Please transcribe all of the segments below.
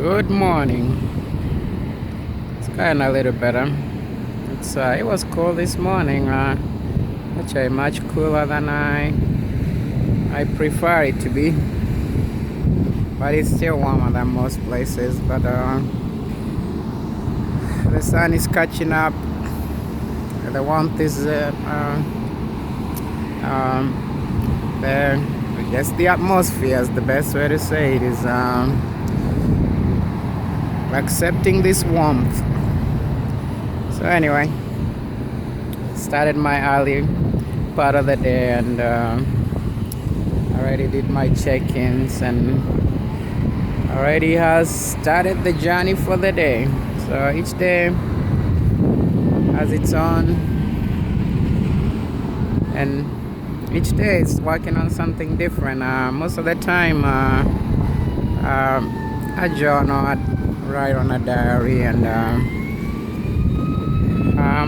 Good morning. It's kind of a little better. It was cool this morning. Actually, much cooler than I prefer it to be. But it's still warmer than most places. But the sun is catching up. The warmth is there. I guess the atmosphere is the best way to say it. Is accepting this warmth. So anyway, started my early part of the day and already did my check-ins and already has started the journey for the day. So each day has its own, and each day is working on something different. Most of the time I journal, I write on a diary, and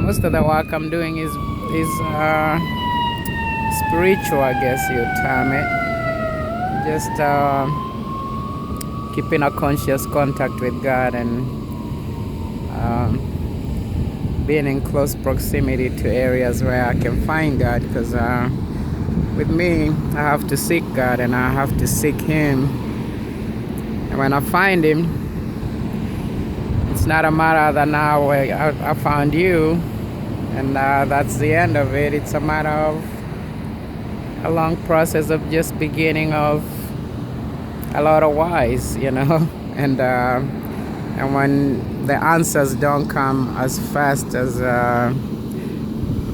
most of the work I'm doing is spiritual, I guess you'd term it. Just keeping a conscious contact with God and being in close proximity to areas where I can find God, because with me, I have to seek God and I have to seek Him. And when I find Him, it's not a matter that now I found you and that's the end of it. It's a matter of a long process of just beginning of a lot of whys, and when the answers don't come as fast as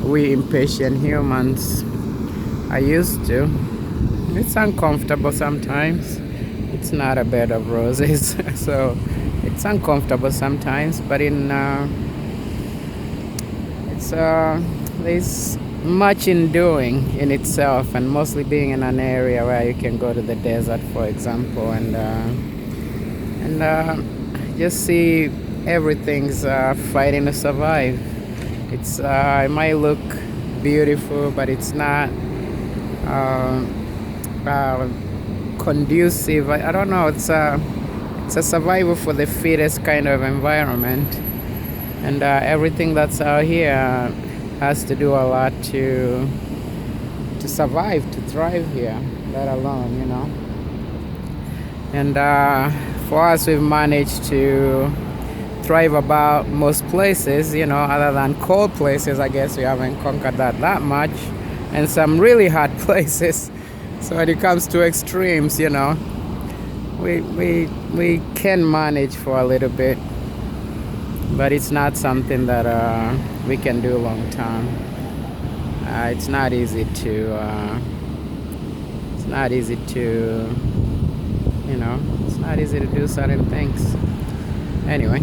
we impatient humans are used to, it's uncomfortable sometimes. It's not a bed of roses. So it's uncomfortable sometimes, but there's much in doing in itself, and mostly being in an area where you can go to the desert, for example, and just see everything's fighting to survive. It might look beautiful, but it's not conducive. I don't know. It's a survival for the fittest kind of environment, and everything that's out here has to do a lot to survive, to thrive here, let alone, And for us, we've managed to thrive about most places, other than cold places. I guess we haven't conquered that much, and some really hot places. So when it comes to extremes, we can manage for a little bit, but it's not something that we can do long term. It's not easy to it's not easy to do certain things. Anyway,